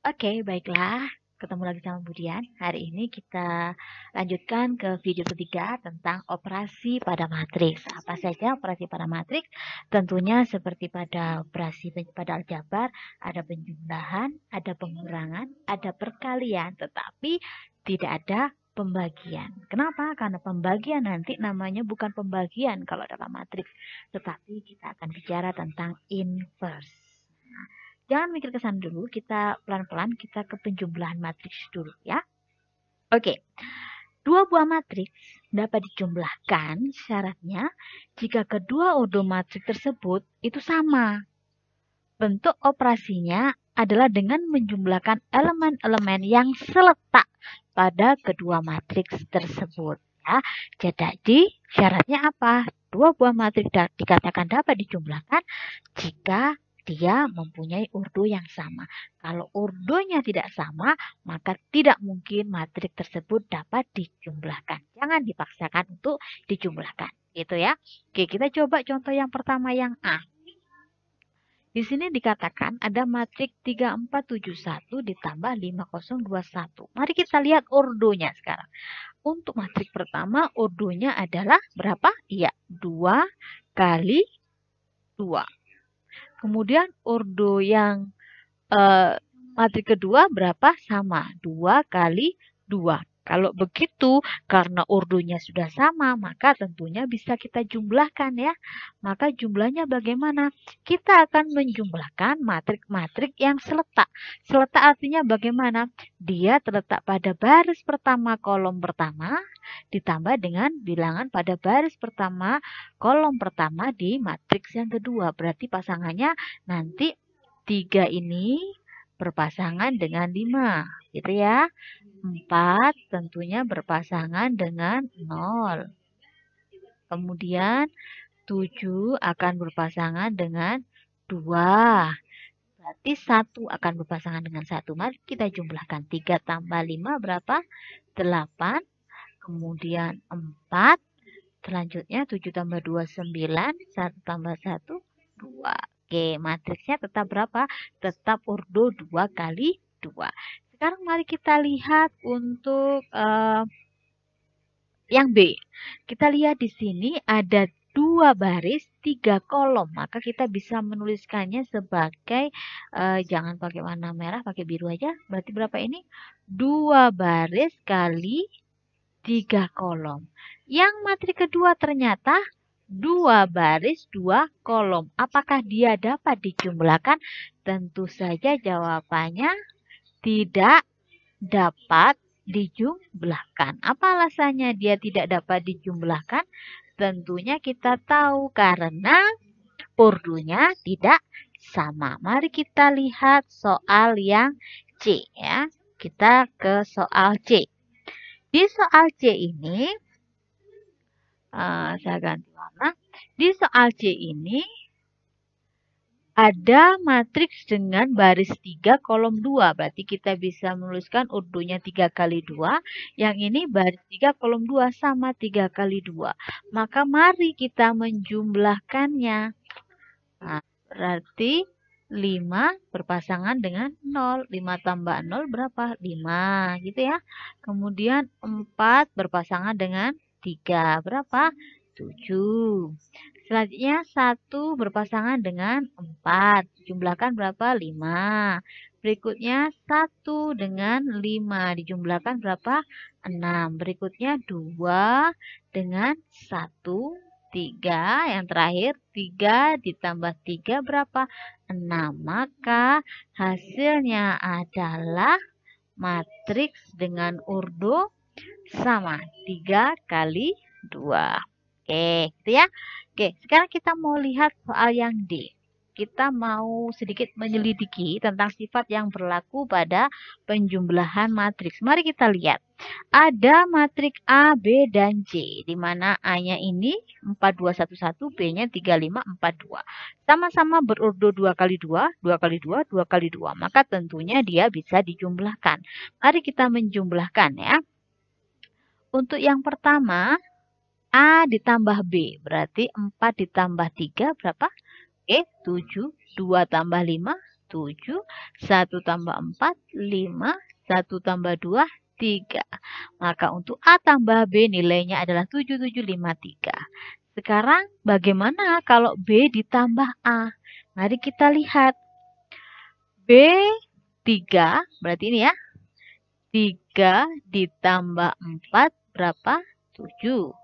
Oke, baiklah. Ketemu lagi sama Budian. Hari ini kita lanjutkan ke video ketiga tentang operasi pada matriks. Apa saja operasi pada matriks? Tentunya seperti pada operasi pada aljabar, ada penjumlahan, ada pengurangan, ada perkalian, tetapi tidak ada pembagian. Kenapa? Karena pembagian nanti namanya bukan pembagian kalau dalam matriks, tetapi kita akan bicara tentang inverse. Jangan mikir ke sana dulu, kita pelan-pelan kita ke penjumlahan matriks dulu ya. Oke, dua buah matriks dapat dijumlahkan syaratnya jika kedua ordo matriks tersebut itu sama. Bentuk operasinya adalah dengan menjumlahkan elemen-elemen yang seletak pada kedua matriks tersebut. Ya. Jadi syaratnya apa? Dua buah matriks dikatakan dapat dijumlahkan jika dia mempunyai ordo yang sama. Kalau ordonya tidak sama, maka tidak mungkin matriks tersebut dapat dijumlahkan. Jangan dipaksakan untuk dijumlahkan. Gitu ya. Oke, kita coba contoh yang pertama yang A. Di sini dikatakan ada matriks 3471 ditambah 5021. Mari kita lihat ordonya sekarang. Untuk matriks pertama, ordonya adalah berapa? Iya, 2 kali 2. Kemudian ordo yang matriks kedua berapa? Sama, 2 kali 2. Kalau begitu, karena ordonya sudah sama, maka tentunya bisa kita jumlahkan ya. Maka jumlahnya bagaimana? Kita akan menjumlahkan matrik-matrik yang seletak. Seletak artinya bagaimana? Dia terletak pada baris pertama kolom pertama, ditambah dengan bilangan pada baris pertama kolom pertama di matriks yang kedua. Berarti pasangannya nanti 3 ini berpasangan dengan 5, gitu ya. 4 tentunya berpasangan dengan 0. Kemudian 7 akan berpasangan dengan 2. Berarti 1 akan berpasangan dengan 1. Mari kita jumlahkan. 3 tambah 5 berapa? 8. Kemudian 4. Selanjutnya 7 tambah 2, 9. 1 tambah 1, 2. Oke, matriksnya tetap berapa? Tetap ordo 2 kali 2. Sekarang mari kita lihat untuk yang B. Kita lihat di sini ada 2 baris, 3 kolom. Maka kita bisa menuliskannya sebagai, jangan pakai warna merah, pakai biru aja. Berarti berapa ini? 2 baris kali 3 kolom. Yang matriks kedua ternyata 2 baris 2 kolom. Apakah dia dapat dijumlahkan? Tentu saja jawabannya tidak dapat dijumlahkan. Apa alasannya dia tidak dapat dijumlahkan? Tentunya kita tahu karena ordonya tidak sama. Mari kita lihat soal yang C ya. Kita ke soal C. Di soal C ini saya ganti warna. Di soal C ini ada matriks dengan baris 3 kolom 2. Berarti kita bisa menuliskan ordonya 3 kali 2. Yang ini baris 3 kolom 2 sama 3 kali 2. Maka mari kita menjumlahkannya. Nah, berarti 5 berpasangan dengan 0. 5 tambah 0 berapa? 5 gitu ya. Kemudian 4 berpasangan dengan 3 berapa? 7. Selanjutnya 1 berpasangan dengan 4. Jumlahkan berapa? 5. Berikutnya 1 dengan 5. Dijumlahkan berapa? 6. Berikutnya 2 dengan 1. 3. Yang terakhir 3 ditambah 3 berapa? 6. Maka hasilnya adalah matriks dengan ordo sama. 3 kali 2. Oke, gitu ya. Oke, sekarang kita mau lihat soal yang D. Kita mau sedikit menyelidiki tentang sifat yang berlaku pada penjumlahan matriks. Mari kita lihat. Ada matriks A, B, dan C. Di mana A-nya ini 4211, B-nya 3542. Sama-sama berordo 2 kali 2, 2 kali 2, 2 kali 2. Maka tentunya dia bisa dijumlahkan. Mari kita menjumlahkan ya. Untuk yang pertama, A ditambah B, berarti 4 ditambah 3 berapa? Oke, 7. 2 tambah 5, 7, 1 tambah 4, 5, 1 tambah 2, 3. Maka untuk A tambah B nilainya adalah 7753. Sekarang bagaimana kalau B ditambah A? Mari kita lihat. B 3, berarti ini ya. 3 ditambah 4 berapa? 7.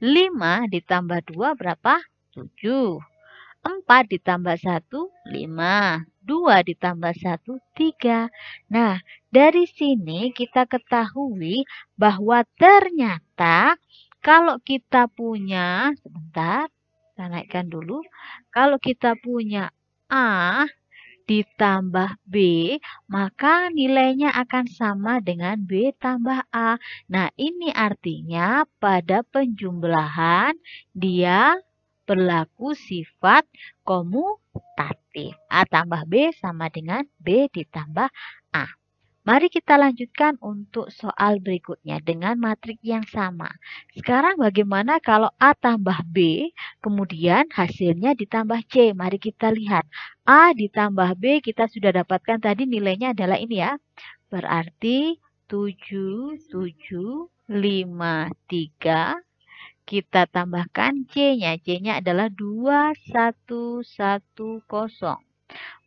5 ditambah 2 berapa? 7. 4 ditambah 1, 5. 2 ditambah 1, 3. Nah, dari sini kita ketahui bahwa ternyata kalau kita punya, sebentar, saya naikkan dulu. Kalau kita punya A ditambah B, maka nilainya akan sama dengan B tambah A. Nah, ini artinya pada penjumlahan dia berlaku sifat komutatif. A tambah B sama dengan B ditambah A. Mari kita lanjutkan untuk soal berikutnya dengan matrik yang sama. Sekarang bagaimana kalau A tambah B, kemudian hasilnya ditambah C. Mari kita lihat. A ditambah B kita sudah dapatkan tadi nilainya adalah ini ya. Berarti 7, 7, 5, 3. Kita tambahkan C-nya. C-nya adalah 2110.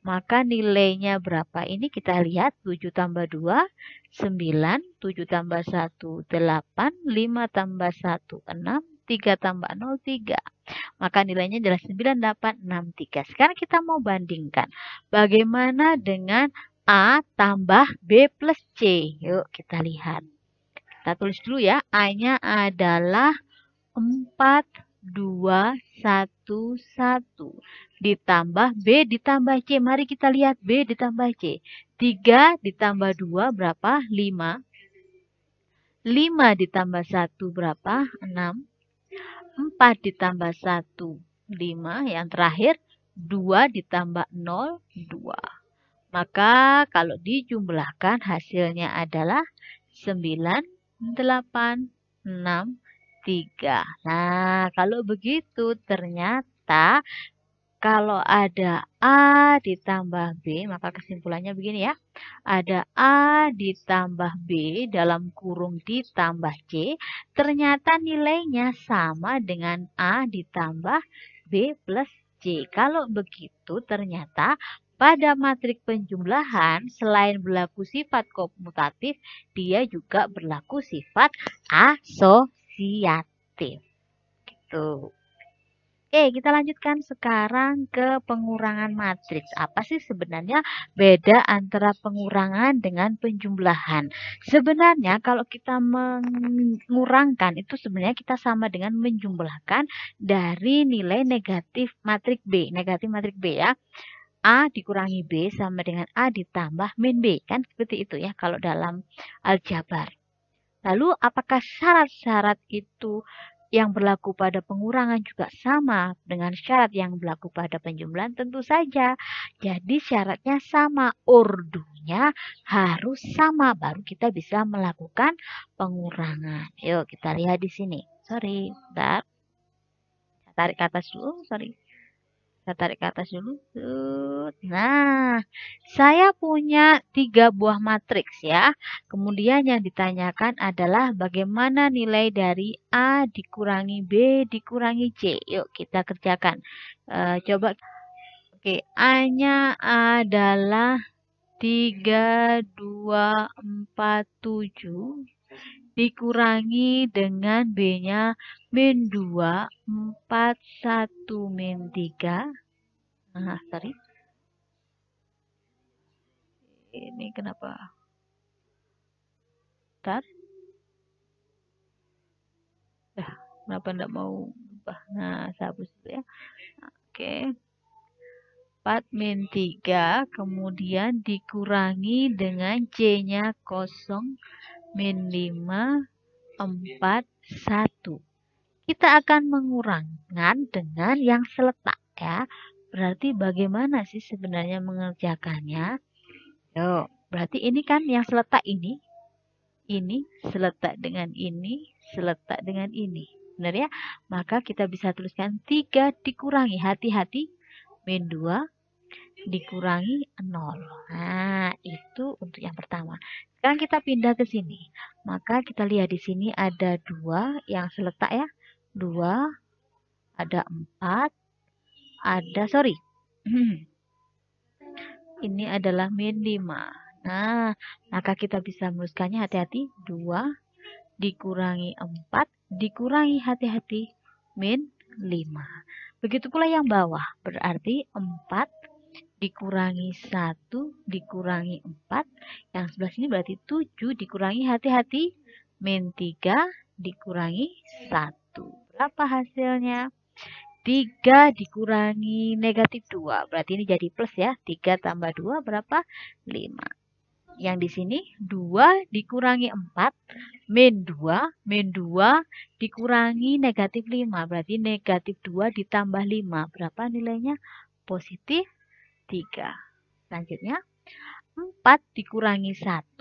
Maka nilainya berapa? Ini kita lihat 7 tambah 2, 9, 7 tambah 1, 8, 5 tambah 1, 6, 3 tambah 0, 3. Maka nilainya adalah 9863. Sekarang kita mau bandingkan. Bagaimana dengan A tambah B plus C? Yuk kita lihat. Kita tulis dulu ya. A-nya adalah 4, 2, 1, 1. Ditambah B ditambah C. Mari kita lihat B ditambah C. 3 ditambah 2 berapa? 5. 5 ditambah 1 berapa? 6. 4 ditambah 1, 5. Yang terakhir 2 ditambah 0, 2. Maka kalau dijumlahkan hasilnya adalah 9, 8, 6, 3. Nah, kalau begitu ternyata kalau ada A ditambah B, maka kesimpulannya begini ya. Ada A ditambah B dalam kurung ditambah C, ternyata nilainya sama dengan A ditambah B plus C. Kalau begitu ternyata pada matrik penjumlahan selain berlaku sifat komutatif, dia juga berlaku sifat asosiatif. Gitu. Oke, kita lanjutkan sekarang ke pengurangan matriks. Apa sih sebenarnya beda antara pengurangan dengan penjumlahan? Sebenarnya kalau kita mengurangkan itu sebenarnya kita sama dengan menjumlahkan dari nilai negatif matrik B. Negatif matrik B ya. A dikurangi B sama dengan A ditambah min B. Kan seperti itu ya kalau dalam aljabar. Lalu apakah syarat-syarat itu yang berlaku pada pengurangan juga sama dengan syarat yang berlaku pada penjumlahan? Tentu saja. Jadi syaratnya sama, ordonya harus sama, baru kita bisa melakukan pengurangan. Yuk kita lihat di sini. Sorry, bentar. Saya tarik ke atas dulu, sorry. Saya tarik ke atas dulu. Nah, saya punya 3 buah matriks ya. Kemudian yang ditanyakan adalah bagaimana nilai dari A dikurangi B dikurangi C. Yuk kita kerjakan. Coba. Oke, A-nya adalah 3, 2, 4, 7. Dikurangi dengan B-nya min 2, 4, 1, min 3. Nah, sorry. Ini kenapa? Bentar. Kenapa enggak mau ubah? Nah, saya hapus dulu ya. Oke. 4 min 3, kemudian dikurangi dengan C-nya 0, min 5, 4, 1. Kita akan mengurangkan dengan yang seletak ya. Berarti bagaimana sih sebenarnya mengerjakannya? Yo, berarti ini kan yang seletak ini seletak dengan ini, seletak dengan ini. Benar ya? Maka kita bisa tuliskan 3 dikurangi, hati-hati, min 2, dikurangi 0. Nah, itu untuk yang pertama. Sekarang kita pindah ke sini. Maka kita lihat di sini ada 2 yang seletak ya. 2, ada 4, ada, sorry. Ini adalah min 5. Nah, maka kita bisa menuliskannya hati-hati. 2 dikurangi 4 dikurangi hati-hati min 5. Begitu pula yang bawah. Berarti 4 dikurangi 1 dikurangi 4. Yang sebelah sini berarti 7 dikurangi hati-hati min 3 dikurangi 1. Berapa hasilnya? 3 dikurangi negatif 2. Berarti ini jadi plus ya. 3 tambah 2 berapa? 5. Yang di sini 2 dikurangi 4 min 2. Min 2 dikurangi negatif 5. Berarti negatif 2 ditambah 5. Berapa nilainya? Positif 3. Selanjutnya 4 dikurangi 1.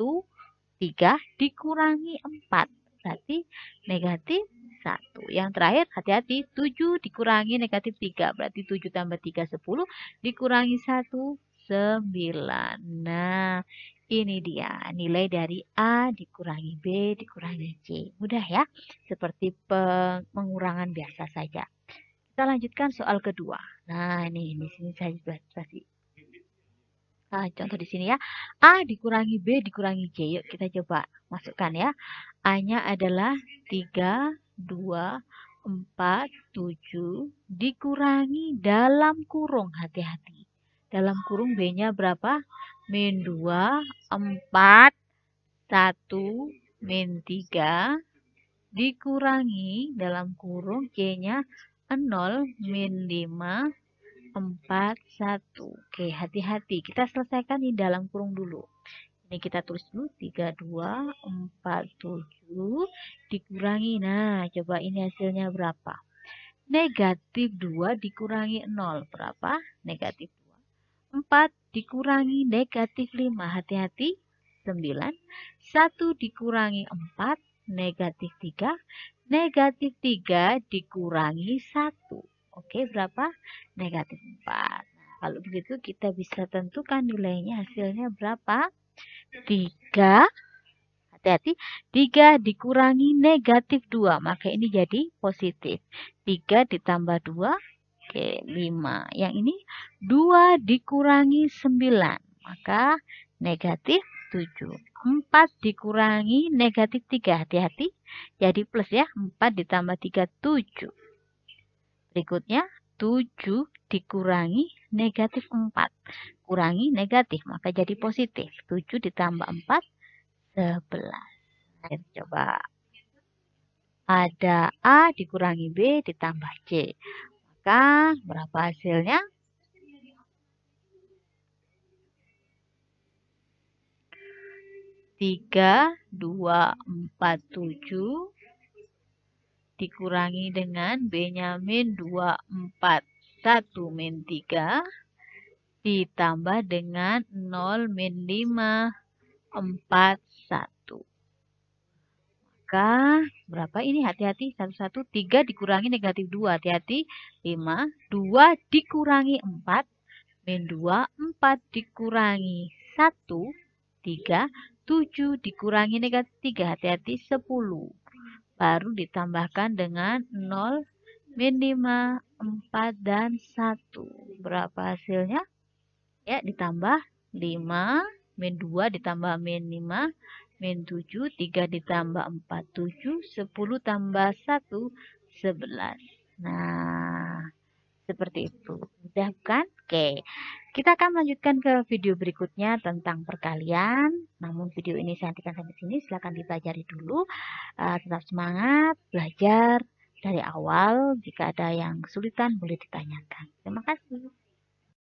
3 dikurangi 4. Berarti negatif 1. Yang terakhir, hati-hati, 7 dikurangi negatif 3. Berarti 7 tambah 3, 10. Dikurangi 1, 9. Nah, ini dia nilai dari A dikurangi B dikurangi C. Mudah ya, seperti pengurangan biasa saja. Kita lanjutkan soal kedua. Nah, ini di sini saya kasih contoh di sini ya. A dikurangi B dikurangi C. Yuk kita coba masukkan ya. A-nya adalah 3, 2, 4, 7 dikurangi dalam kurung. Hati-hati. Dalam kurung B-nya berapa? Min 2, 4, 1, min 3 dikurangi dalam kurung C-nya 0, min 5, 4, 1. Oke, hati-hati. Kita selesaikan di dalam kurung dulu. Ini kita tulis dulu. 3, 2, 4, 7. Dikurangi. Nah, coba ini hasilnya berapa? Negatif 2 dikurangi 0. Berapa? Negatif 2. 4 dikurangi negatif 5. Hati-hati. 9. 1 dikurangi 4. Negatif 3. Negatif 3 dikurangi 1. Oke, berapa? Negatif 4. Nah, kalau begitu kita bisa tentukan nilainya, hasilnya berapa? 3. Hati-hati. 3 dikurangi negatif 2. Maka ini jadi positif. 3 ditambah 2. Oke, 5. Yang ini 2 dikurangi 9. Maka negatif 7. 4 dikurangi negatif 3. Hati-hati. Jadi plus ya. 4 ditambah 3, 7. Berikutnya 7 dikurangi negatif 4. Kurangi negatif, maka jadi positif. 7 ditambah 4, 11. Kita coba. Ada A dikurangi B ditambah C. Maka berapa hasilnya? 3, 2, 4, 7 dikurangi dengan B-nya min 2, 4, 1, min 3 ditambah dengan 0, min 5, 4, 1. Maka berapa ini? Hati-hati. 1, 1, 3 dikurangi negatif 2. Hati-hati. 5, 2 dikurangi 4, min 2, 4 dikurangi 1, 3, 7 dikurangi negatif 3. Hati-hati. 10. Baru ditambahkan dengan 0, min 5, 4, dan 1. Berapa hasilnya? Ya, ditambah 5, min 2 ditambah min 5, min 7, 3 ditambah 4, 7, 10 tambah 1, 11. Nah, seperti itu. Mudah kan? Oke. Kita akan melanjutkan ke video berikutnya tentang perkalian. Namun video ini saya hentikan sampai sini. Silahkan dipelajari dulu. Tetap semangat, belajar dari awal. Jika ada yang kesulitan boleh ditanyakan. Terima kasih.